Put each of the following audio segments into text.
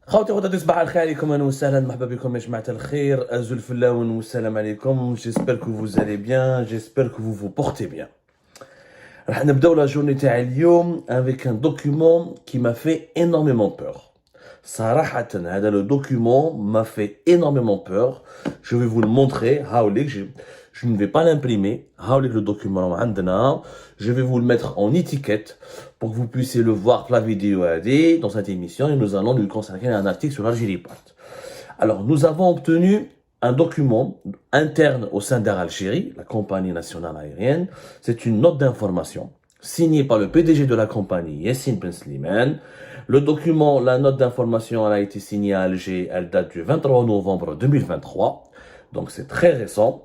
خوتي وخواتاتي صباح الخير عليكم، اهلا وسهلا، مرحبا بكم يا جماعه الخير، ازول فلاون والسلام عليكم. J'espère que vous allez bien, j'espère que vous vous portez bien. راح نبداو لا جورني تاعي اليوم avec un document qui m'a fait énormément peur. صراحة هذا le document m'a fait énormément peur. Je vais vous le montrer. هاوليك je ne vais pas l'imprimer. هاوليك le document عندنا. Je vais vous le mettre en étiquette pour que vous puissiez le voir la vidéo AD dans cette émission et nous allons lui consacrer un article sur l'Algérie Part. Alors, nous avons obtenu un document interne au sein d'Air Algérie, la compagnie nationale aérienne. C'est une note d'information signée par le PDG de la compagnie, Yassine Ben Slimane. Le document, la note d'information, elle a été signée à Alger, elle date du 23 novembre 2023. Donc, c'est très récent.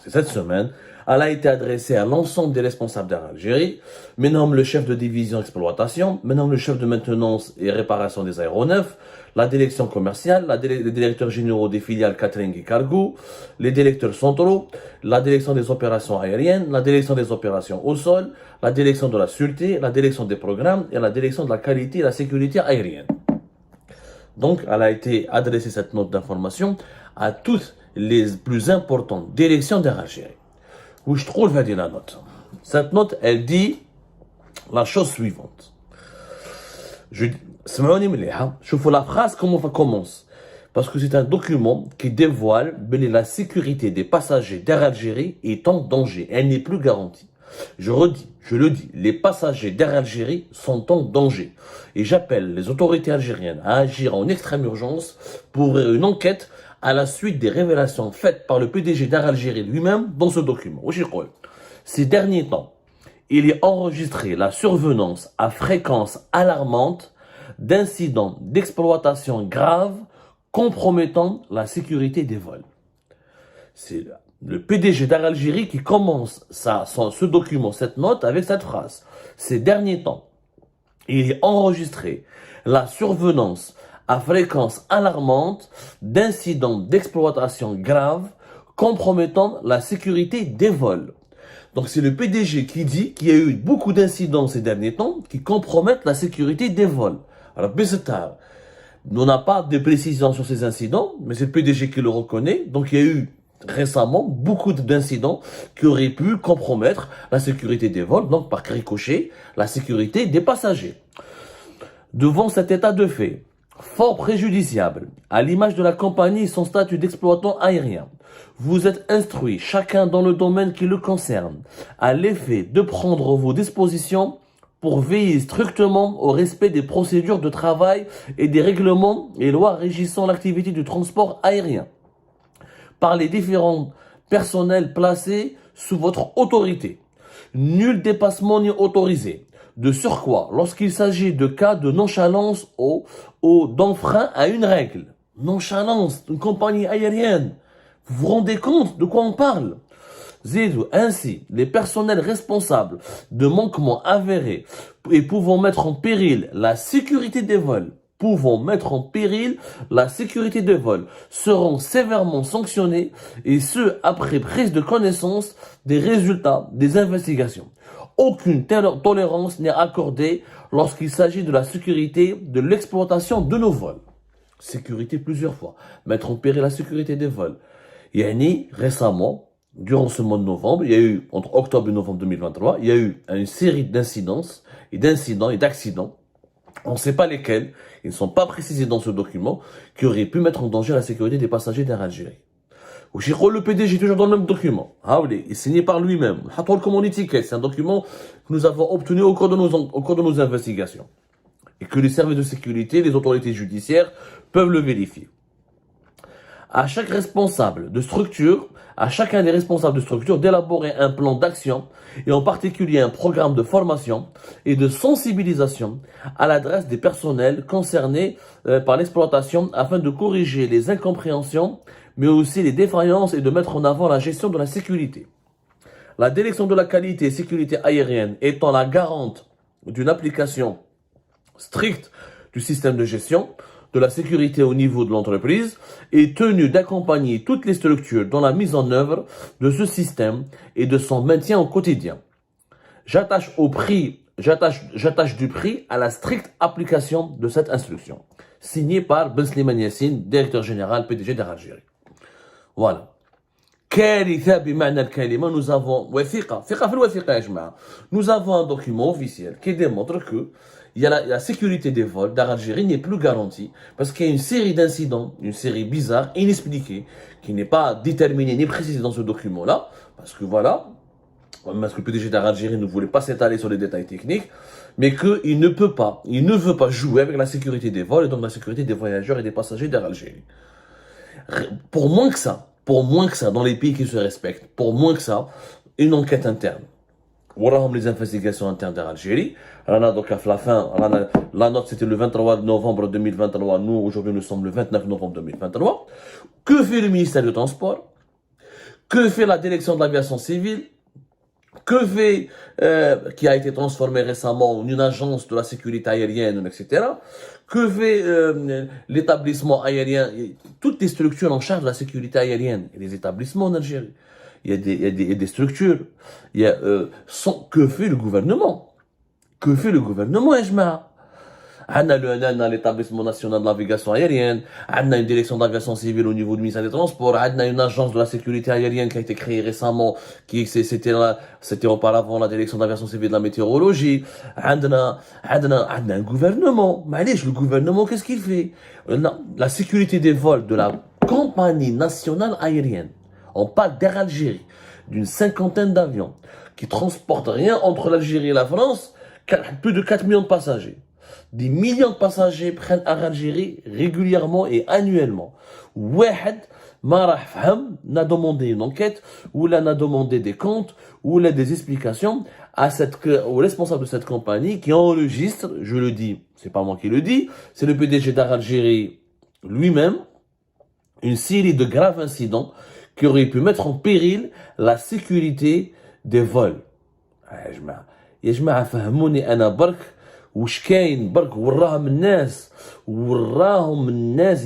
C'est cette semaine. Elle a été adressée à l'ensemble des responsables d'Air Algérie, maintenant le chef de division exploitation, maintenant le chef de maintenance et réparation des aéronefs, la direction commerciale, les directeurs généraux des filiales catering et cargo, les directeurs centraux, la direction des opérations aériennes, la direction des opérations au sol, la direction de la sûreté, la direction des programmes et la direction de la qualité et la sécurité aérienne. Donc, elle a été adressée cette note d'information à toutes les plus importantes directions d'Air Algérie. Où je trouve la note. Cette note, elle dit la chose suivante. Je vois la phrase comment ça commence. Parce que c'est un document qui dévoile que la sécurité des passagers d'Air Algérie est en danger. Elle n'est plus garantie. Je le dis, les passagers d'Air Algérie sont en danger. Et j'appelle les autorités algériennes à agir en extrême urgence pour ouvrir une enquête à la suite des révélations faites par le PDG d'Air Algérie lui-même dans ce document. Ces derniers temps, il est enregistré la survenance à fréquence alarmante d'incidents d'exploitation graves compromettant la sécurité des vols. C'est le PDG d'Air Algérie qui commence ce document, cette note, avec cette phrase. Ces derniers temps, il est enregistré la survenance à fréquence alarmante d'incidents d'exploitation graves compromettant la sécurité des vols. Donc c'est le PDG qui dit qu'il y a eu beaucoup d'incidents ces derniers temps qui compromettent la sécurité des vols. Alors, on n'a pas de précision sur ces incidents, mais c'est le PDG qui le reconnaît. Donc il y a eu récemment beaucoup d'incidents qui auraient pu compromettre la sécurité des vols, donc par ricochet, la sécurité des passagers. Devant cet état de fait, fort préjudiciable, à l'image de la compagnie et son statut d'exploitant aérien, vous êtes instruits, chacun dans le domaine qui le concerne, à l'effet de prendre vos dispositions pour veiller strictement au respect des procédures de travail et des règlements et lois régissant l'activité du transport aérien, par les différents personnels placés sous votre autorité. Nul dépassement n'est autorisé. De surcroît, lorsqu'il s'agit de cas de nonchalance ou d'enfrein à une règle. Nonchalance d'une compagnie aérienne. Vous vous rendez compte de quoi on parle? Ainsi, les personnels responsables de manquements avérés et pouvant mettre en péril la sécurité des vols, seront sévèrement sanctionnés, et ce, après prise de connaissance des résultats des investigations. Aucune tolérance n'est accordée lorsqu'il s'agit de la sécurité de l'exploitation de nos vols. Sécurité plusieurs fois. Mettre en péril la sécurité des vols. Yani, récemment, durant ce mois de novembre, il y a eu, entre octobre et novembre 2023, il y a eu une série d'incidents et d'accidents. On ne sait pas lesquels, ils ne sont pas précisés dans ce document, qui auraient pu mettre en danger la sécurité des passagers d'Air Algérie. Le PDG, toujours dans le même document. Il est signé par lui-même. C'est un document que nous avons obtenu au cours de nos investigations. Et que les services de sécurité, les autorités judiciaires peuvent le vérifier. À chacun des responsables de structure d'élaborer un plan d'action et en particulier un programme de formation et de sensibilisation à l'adresse des personnels concernés par l'exploitation afin de corriger les incompréhensions mais aussi les défaillances et de mettre en avant la gestion de la sécurité. La direction de la qualité et sécurité aérienne étant la garante d'une application stricte du système de gestion de la sécurité au niveau de l'entreprise, est tenue d'accompagner toutes les structures dans la mise en œuvre de ce système et de son maintien au quotidien. J'attache au prix j'attache du prix à la stricte application de cette instruction. Signé par Ben Slimane Yassine, directeur général PDG d'Air Algérie. Voilà. كارثة بمعنى الكلمة. Nous avons وثيقة في الوثيقة يا جماعة. Nous avons un document officiel qui démontre que la sécurité des vols d'Air Algérie n'est plus garantie parce qu'il y a une série d'incidents, une série bizarre, inexpliquée, qui n'est pas déterminée ni précisée dans ce document-là, parce que voilà, parce que le PDG d'Air Algérie ne voulait pas s'étaler sur les détails techniques, mais qu'il ne peut pas, il ne veut pas jouer avec la sécurité des vols et donc la sécurité des voyageurs et des passagers d'Air Algérie. Pour moins que ça, dans les pays qui se respectent, pour moins que ça, une enquête interne. Voilà les investigations internes d'Air Algérie. Donc à la fin, la note c'était le 23 novembre 2023. Nous, aujourd'hui, nous sommes le 29 novembre 2023. Que fait le ministère du Transport? Que fait la direction de l'aviation civile? Que fait, qui a été transformé récemment en une agence de la sécurité aérienne, etc. Que fait l'établissement aérien, toutes les structures en charge de la sécurité aérienne et les établissements en Algérie. Il y a des structures. Que fait le gouvernement? Que fait le gouvernement, Ejma? On a l'établissement national de navigation aérienne, on a une direction d'aviation civile au niveau du ministère des Transports, on a une agence de la sécurité aérienne qui a été créée récemment, c'était auparavant la direction d'aviation civile de la météorologie, on a un gouvernement. Malèche, le gouvernement, qu'est-ce qu'il fait? La sécurité des vols de la compagnie nationale aérienne, on parle d'Air Algérie, d'une cinquantaine d'avions, qui transportent rien entre l'Algérie et la France, plus de 4 millions de passagers. Des millions de passagers prennent Air Algérie régulièrement et annuellement. Wahed n'a demandé une enquête, ou n'a demandé des comptes, ou des explications au responsable de cette compagnie qui enregistre, je le dis, c'est pas moi qui le dis, c'est le PDG d'Air Algérie lui-même, une série de graves incidents qui auraient pu mettre en péril la sécurité des vols. يا جماعة فهموني أنا برك وش كاين برك وراهم الناس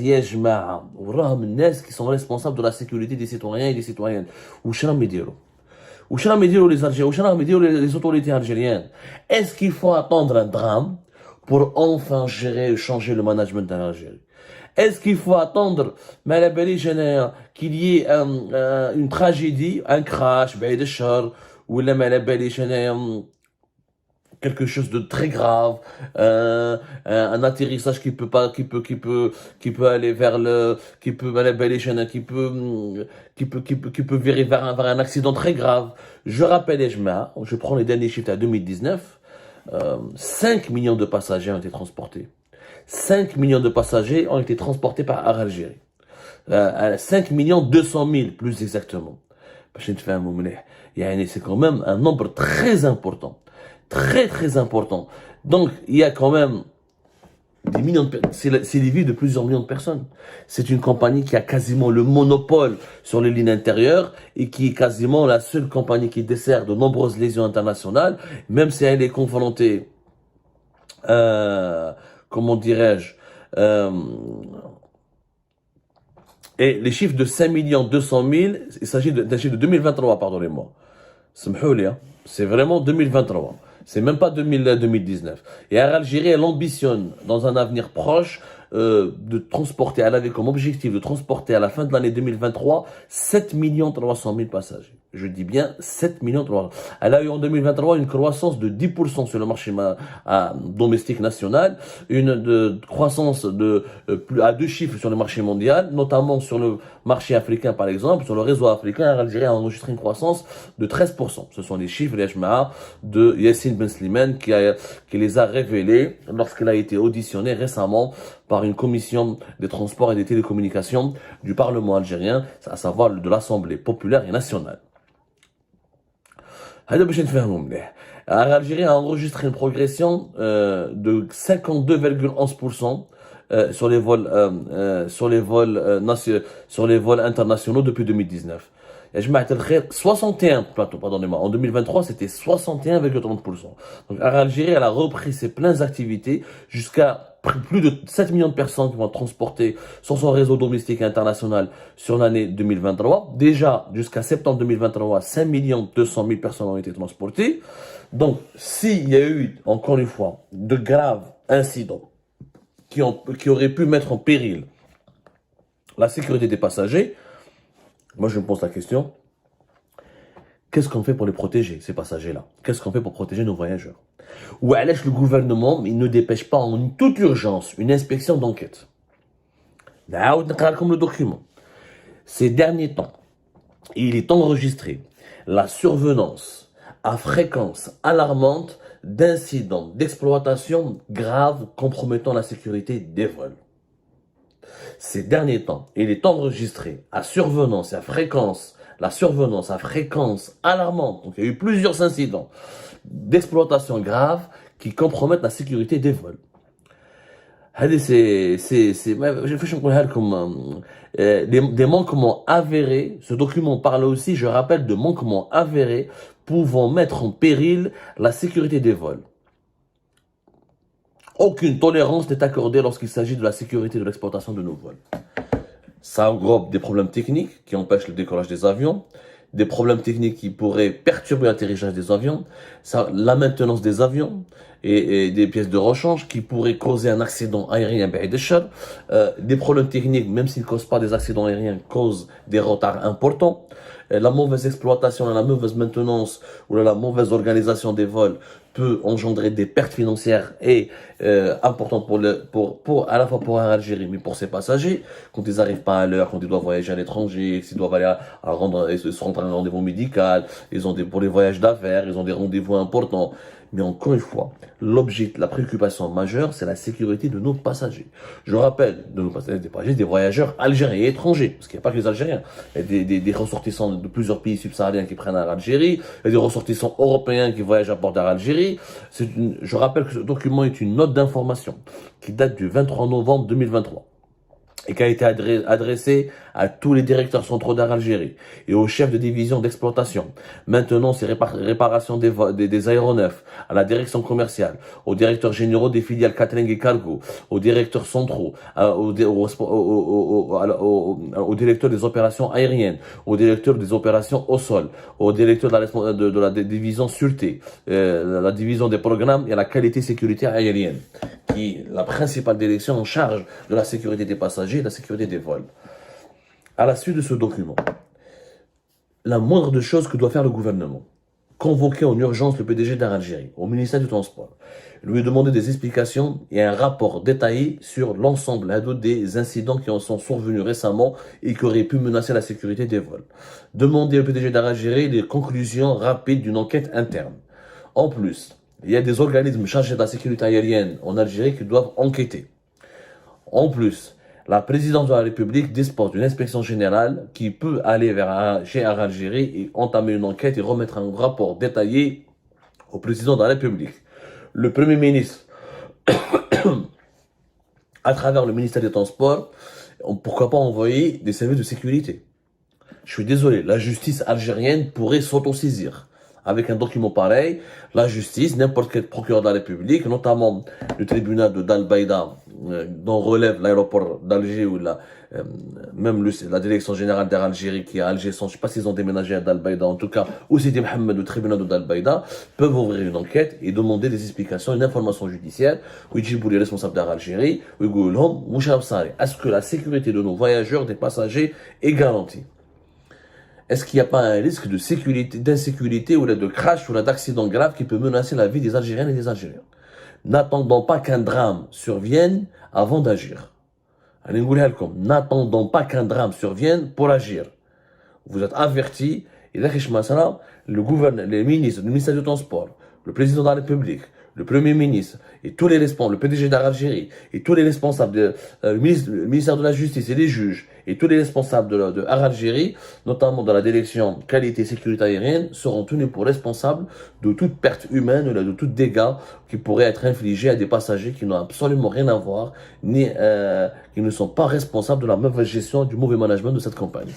يا جماعة وراهم الناس qui sont responsables de la sécurité des citoyens et des citoyennes. وش راهم يديروا les Algériens, وش راهم يديروا les autorités algériennes? Est-ce qu'il faut attendre un drame pour enfin gérer et changer le management de l'Algérie? Est-ce qu'il faut attendre qu'il y ait une tragédie, un crash, ou quelque chose de très grave, un atterrissage qui peut aller vers qui peut virer vers un accident très grave. Je rappelle, je prends les derniers chiffres à 2019, 5 millions de passagers ont été transportés. 5 millions de passagers ont été transportés par Air Algérie. 5 millions 200 000, plus exactement. C'est quand même un nombre très important. Très, très important. Donc, il y a quand même des millions de personnes. C'est les vies de plusieurs millions de personnes. C'est une compagnie qui a quasiment le monopole sur les lignes intérieures et qui est quasiment la seule compagnie qui dessert de nombreuses liaisons internationales, même si elle est confrontée, comment dirais-je, et les chiffres de 5 200 000, il s'agit d'un chiffre de 2023, pardonnez-moi. C'est vraiment 2023. C'est même pas 2019. Et Air Algérie, elle ambitionne, dans un avenir proche, de transporter, elle avait comme objectif de transporter à la fin de l'année 2023 7 300 000 passagers. Je dis bien 7 300 000. Elle a eu en 2023 une croissance de 10% sur le marché domestique national, une croissance à 2 chiffres sur le marché mondial, notamment sur le marché africain par exemple, sur le réseau africain. Air Algérie a enregistré une croissance de 13%. Ce sont les chiffres de Yassine Ben Slimane qui les a révélés lorsqu'il a été auditionné récemment par une commission des transports et des télécommunications du Parlement algérien, à savoir de l'Assemblée populaire et nationale. L'Algérie a enregistré une progression de 52,11% sur les vols internationaux depuis 2019. Et je m'attends 61 plateaux, pardonnez-moi. En 2023, c'était 61,30%. Donc, Algérie, elle a repris ses pleines activités jusqu'à plus de 7 millions de personnes qui vont transporter sur son réseau domestique et international sur l'année 2023. Déjà, jusqu'à septembre 2023, 5 200 000 personnes ont été transportées. Donc, s'il y a eu, encore une fois, de graves incidents qui auraient pu mettre en péril la sécurité des passagers, moi je me pose la question, qu'est-ce qu'on fait pour les protéger, ces passagers-là? Qu'est-ce qu'on fait pour protéger nos voyageurs? Ou alors le gouvernement, il ne dépêche pas en toute urgence une inspection d'enquête. Comme le document. Ces derniers temps, il est enregistré la survenance à fréquence alarmante d'incidents d'exploitation graves compromettant la sécurité des vols. Ces derniers temps, il est enregistré à survenance et à fréquence, la survenance à fréquence alarmante, donc il y a eu plusieurs incidents d'exploitation grave qui compromettent la sécurité des vols. Des manquements avérés, ce document parle aussi, je rappelle, de manquements avérés pouvant mettre en péril la sécurité des vols. Aucune tolérance n'est accordée lorsqu'il s'agit de la sécurité de l'exploitation de nos vols. Ça englobe des problèmes techniques qui empêchent le décollage des avions, des problèmes techniques qui pourraient perturber l'atterrissage des avions, la maintenance des avions et des pièces de rechange qui pourraient causer un accident aérien, des problèmes techniques, même s'ils ne causent pas des accidents aériens, causent des retards importants. La mauvaise exploitation, la mauvaise maintenance ou la mauvaise organisation des vols peut engendrer des pertes financières et importantes à la fois pour Algérie, mais pour ses passagers, quand ils n'arrivent pas à l'heure, quand ils doivent voyager à l'étranger, s'ils doivent aller se rendre à un rendez-vous médical, pour les voyages d'affaires, ils ont des rendez-vous importants. Mais encore une fois, la préoccupation majeure, c'est la sécurité de nos passagers. Je rappelle, de nos passagers, des voyageurs algériens et étrangers, parce qu'il n'y a pas que les Algériens. Il y a des ressortissants de plusieurs pays subsahariens qui prennent à l'Algérie, il y a des ressortissants européens qui voyagent à bord d'Algérie. Je rappelle que ce document est une note d'information qui date du 23 novembre 2023. Et qui a été adressé à tous les directeurs centraux d'Air Algérie et aux chefs de division d'exploitation, maintenance et réparation des aéronefs, à la direction commerciale, aux directeurs généraux des filiales catering et cargo, aux directeurs centraux, aux directeurs des opérations aériennes, aux directeurs des opérations au sol, aux directeurs de la division sûreté, la division des programmes et à la qualité sécurité aérienne, qui est la principale direction en charge de la sécurité des passagers et de la sécurité des vols. À la suite de ce document, la moindre de choses que doit faire le gouvernement, convoquer en urgence le PDG d'Air Algérie au ministère du Transport, lui demander des explications et un rapport détaillé sur l'ensemble des incidents qui en sont survenus récemment et qui auraient pu menacer la sécurité des vols. Demander au PDG d'Air Algérie les conclusions rapides d'une enquête interne. En plus, il y a des organismes chargés de la sécurité aérienne en Algérie qui doivent enquêter. En plus, la présidence de la République dispose d'une inspection générale qui peut aller chez Air Algérie et entamer une enquête et remettre un rapport détaillé au président de la République. Le Premier ministre, à travers le ministère des Transports, pourquoi pas envoyer des services de sécurité. Je suis désolé, la justice algérienne pourrait s'autosaisir. Avec un document pareil, la justice, n'importe quel procureur de la République, notamment le tribunal de Dal-Baïda, dont relève l'aéroport d'Alger ou même la direction générale d'Air Algérie qui est à Alger, je ne sais pas s'ils ont déménagé à Dal-Baïda, en tout cas, ou Sidi Mohamed, le tribunal de Dal-Baïda, peuvent ouvrir une enquête et demander des explications, une information judiciaire, où ils disent les responsables d'Air Algérie, où ils disent est-ce que la sécurité de nos voyageurs, des passagers, est garantie? Est-ce qu'il n'y a pas un risque d'insécurité ou de crash ou d'accident grave qui peut menacer la vie des Algériennes et des Algériens? N'attendons pas qu'un drame survienne avant d'agir. N'attendons pas qu'un drame survienne pour agir. Vous êtes avertis, et le ministère du Transport, le président de la République, le Premier ministre, et tous les responsables, le PDG d'Air Algérie, et tous les responsables, le ministère de la Justice et les juges, et tous les responsables de Air Algérie, notamment de la direction qualité et sécurité aérienne, seront tenus pour responsables de toute perte humaine ou de tout dégât qui pourrait être infligé à des passagers qui n'ont absolument rien à voir, ni qui ne sont pas responsables de la mauvaise gestion, du mauvais management de cette compagnie.